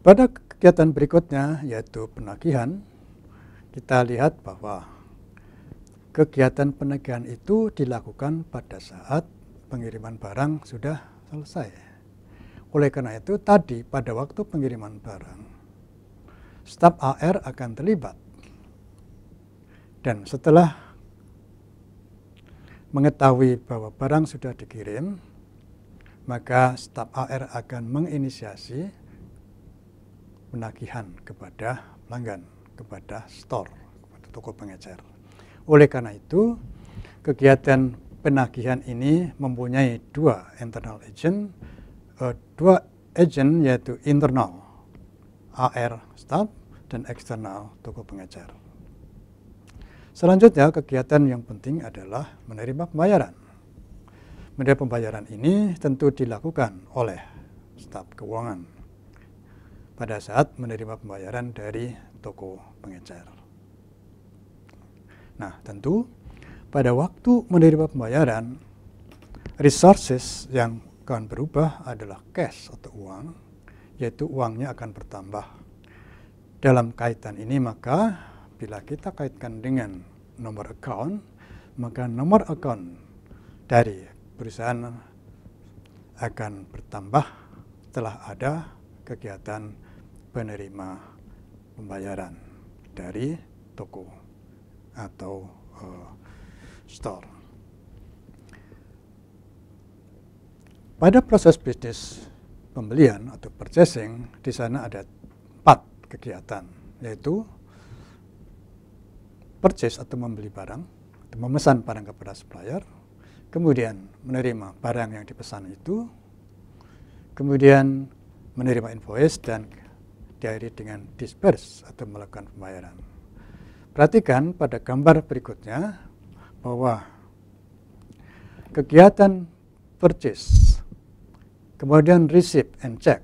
Pada kegiatan berikutnya yaitu penagihan, kita lihat bahwa kegiatan penagihan itu dilakukan pada saat pengiriman barang sudah selesai. Oleh karena itu tadi pada waktu pengiriman barang, staf AR akan terlibat. Dan setelah mengetahui bahwa barang sudah dikirim, maka staf AR akan menginisiasi penagihan kepada pelanggan, kepada store, kepada toko pengecer. Oleh karena itu, kegiatan penagihan ini mempunyai dua internal agent, yaitu internal AR staff dan eksternal toko pengecer. Selanjutnya, kegiatan yang penting adalah menerima pembayaran. Menerima pembayaran ini tentu dilakukan oleh staf keuangan pada saat menerima pembayaran dari toko pengecer. Nah, tentu pada waktu menerima pembayaran, resources yang akan berubah adalah cash atau uang, yaitu uangnya akan bertambah. Dalam kaitan ini maka bila kita kaitkan dengan nomor account, maka nomor account dari perusahaan akan bertambah setelah ada kegiatan penerima pembayaran dari toko atau store. Pada proses bisnis pembelian atau purchasing, di sana ada 4 kegiatan, yaitu purchase atau membeli barang, atau memesan barang kepada supplier, kemudian menerima barang yang dipesan itu, kemudian menerima invoice dan diakhiri dengan disperse atau melakukan pembayaran. Perhatikan pada gambar berikutnya bahwa kegiatan purchase, kemudian receipt and check,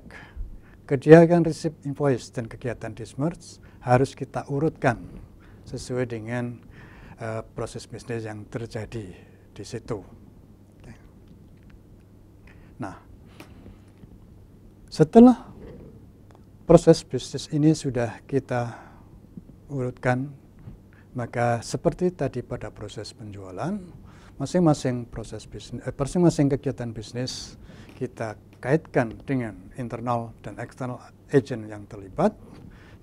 kegiatan receipt invoice dan kegiatan disperse harus kita urutkan sesuai dengan proses bisnis yang terjadi di situ. Nah, setelah proses bisnis ini sudah kita urutkan, maka seperti tadi pada proses penjualan, masing-masing kegiatan bisnis kita kaitkan dengan internal dan eksternal agent yang terlibat,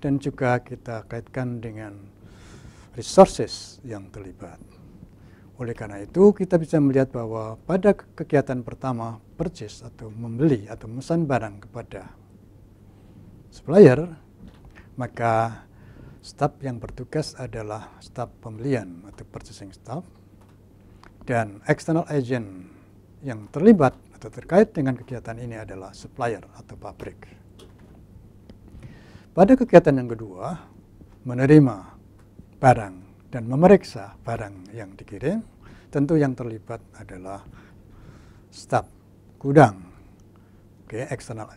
dan juga kita kaitkan dengan resources yang terlibat. Oleh karena itu, kita bisa melihat bahwa pada kegiatan pertama, purchase atau membeli atau memesan barang kepada supplier, maka staf yang bertugas adalah staf pembelian atau purchasing staff, dan external agent yang terlibat atau terkait dengan kegiatan ini adalah supplier atau pabrik. Pada kegiatan yang kedua, menerima barang dan memeriksa barang yang dikirim, tentu yang terlibat adalah staf gudang. External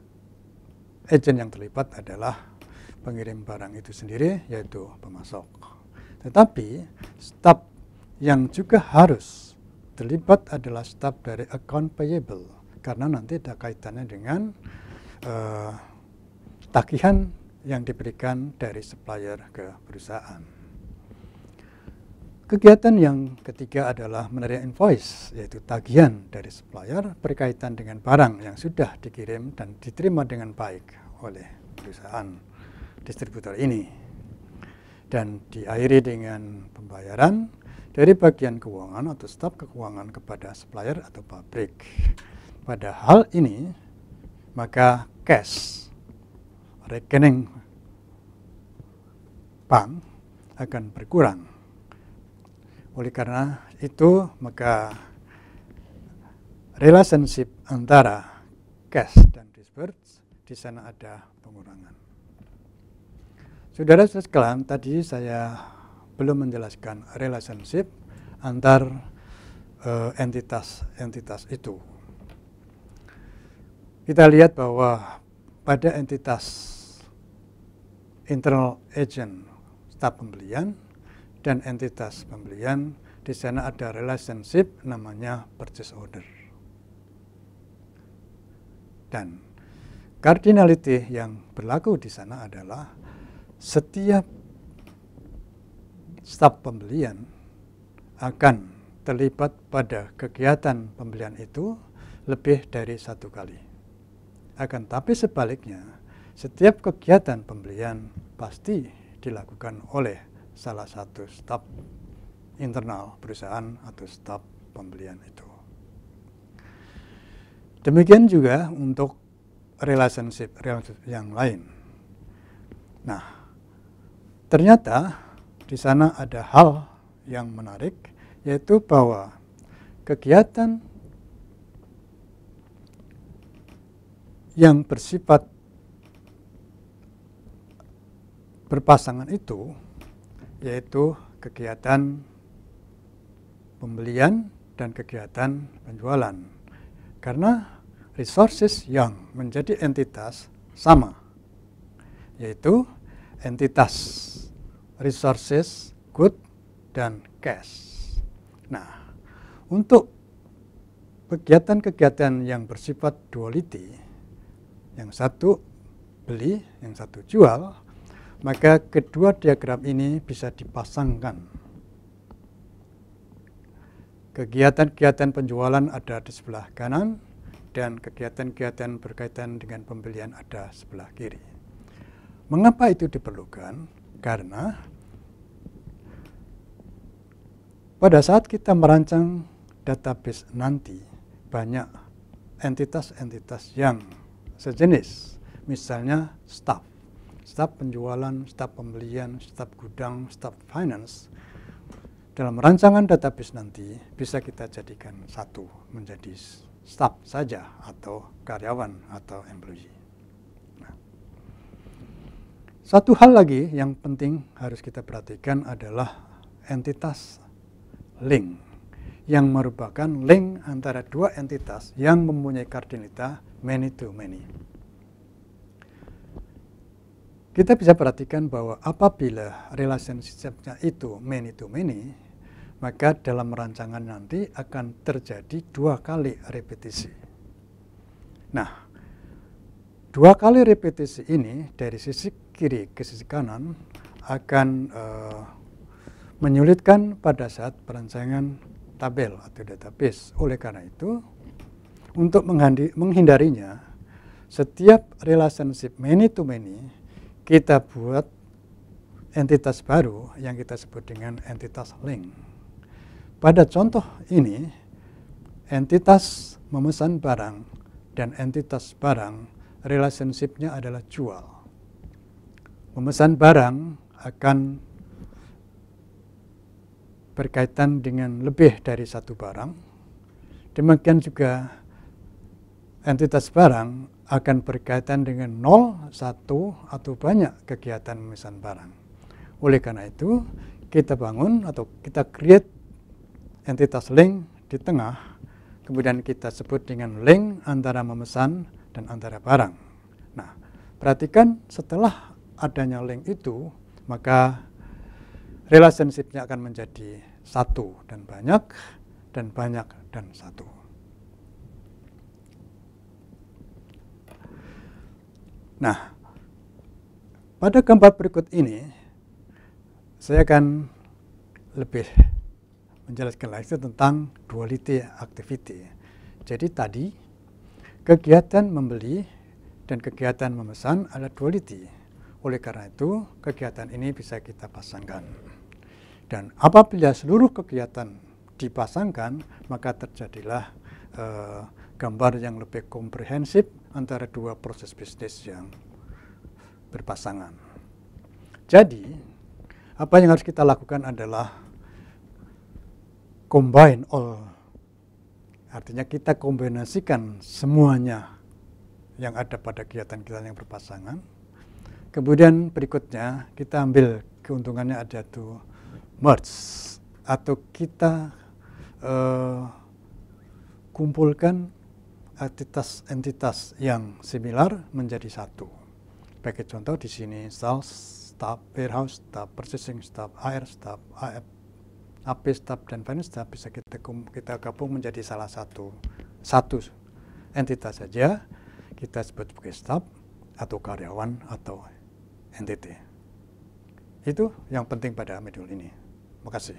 agent yang terlibat adalah pengirim barang itu sendiri, yaitu pemasok. Tetapi staf yang juga harus terlibat adalah staf dari account payable, karena nanti ada kaitannya dengan tagihan yang diberikan dari supplier ke perusahaan. Kegiatan yang ketiga adalah menerima invoice, yaitu tagihan dari supplier berkaitan dengan barang yang sudah dikirim dan diterima dengan baik oleh perusahaan distributor ini. Dan diakhiri dengan pembayaran dari bagian keuangan atau staf keuangan kepada supplier atau pabrik. Pada hal ini, maka cash, rekening bank akan berkurang. Oleh karena itu, maka relationship antara cash dan disburse di sana ada pengurangan. Saudara-saudara sekalian, tadi saya belum menjelaskan relationship antar entitas itu. Kita lihat bahwa pada entitas internal agent staf pembelian dan entitas pembelian, di sana ada relationship namanya purchase order. Dan cardinality yang berlaku di sana adalah setiap staf pembelian akan terlibat pada kegiatan pembelian itu lebih dari satu kali. Akan tapi sebaliknya, setiap kegiatan pembelian pasti dilakukan oleh salah satu staf internal perusahaan atau staf pembelian itu. Demikian juga untuk relationship yang lain. Nah, ternyata di sana ada hal yang menarik, yaitu bahwa kegiatan yang bersifat berpasangan itu, yaitu kegiatan pembelian dan kegiatan penjualan. Karena resources yang menjadi entitas sama, yaitu entitas resources, good, dan cash. Nah, untuk kegiatan-kegiatan yang bersifat duality, yang satu beli, yang satu jual, maka kedua diagram ini bisa dipasangkan. Kegiatan-kegiatan penjualan ada di sebelah kanan dan kegiatan-kegiatan berkaitan dengan pembelian ada sebelah kiri. Mengapa itu diperlukan? Karena pada saat kita merancang database nanti, banyak entitas-entitas yang sejenis, misalnya staf penjualan, staf pembelian, staf gudang, staf finance. Dalam rancangan database nanti bisa kita jadikan satu menjadi staf saja atau karyawan atau employee. Nah, satu hal lagi yang penting harus kita perhatikan adalah entitas link, yang merupakan link antara dua entitas yang mempunyai kardinalitas many to many. Kita bisa perhatikan bahwa apabila relationship-nya itu many to many, maka dalam rancangan nanti akan terjadi 2 kali repetisi. Nah, 2 kali repetisi ini dari sisi kiri ke sisi kanan akan menyulitkan pada saat perancangan tabel atau database. Oleh karena itu, untuk menghindarinya, setiap relationship many to many, kita buat entitas baru yang kita sebut dengan entitas link. Pada contoh ini, entitas memesan barang dan entitas barang relationship-nya adalah jual. Memesan barang akan berkaitan dengan lebih dari satu barang. Demikian juga entitas barang akan berkaitan dengan 0, 1, atau banyak kegiatan memesan barang. Oleh karena itu, kita bangun atau kita create entitas link di tengah, kemudian kita sebut dengan link antara memesan dan antara barang. Nah, perhatikan setelah adanya link itu, maka relationship-nya akan menjadi satu dan banyak dan satu. Nah, pada gambar berikut ini, saya akan lebih menjelaskan lagi tentang duality activity. Jadi tadi, kegiatan membeli dan kegiatan memesan adalah duality. Oleh karena itu, kegiatan ini bisa kita pasangkan. Dan apabila seluruh kegiatan dipasangkan, maka terjadilah gambar yang lebih komprehensif antara dua proses bisnis yang berpasangan. Jadi, apa yang harus kita lakukan adalah combine all. Artinya kita kombinasikan semuanya yang ada pada kegiatan-kegiatan yang berpasangan. Kemudian berikutnya kita ambil keuntungannya ada tuh merge, atau kita kumpulkan entitas yang similar menjadi satu. Sebagai contoh di sini sales, staff, warehouse, staff, purchasing, staff, HR, staff, AP, staff, dan finance staff bisa kita gabung menjadi salah satu entitas saja. Kita sebut sebagai staff. atau karyawan atau entity. Itu yang penting pada modul ini. Makasih.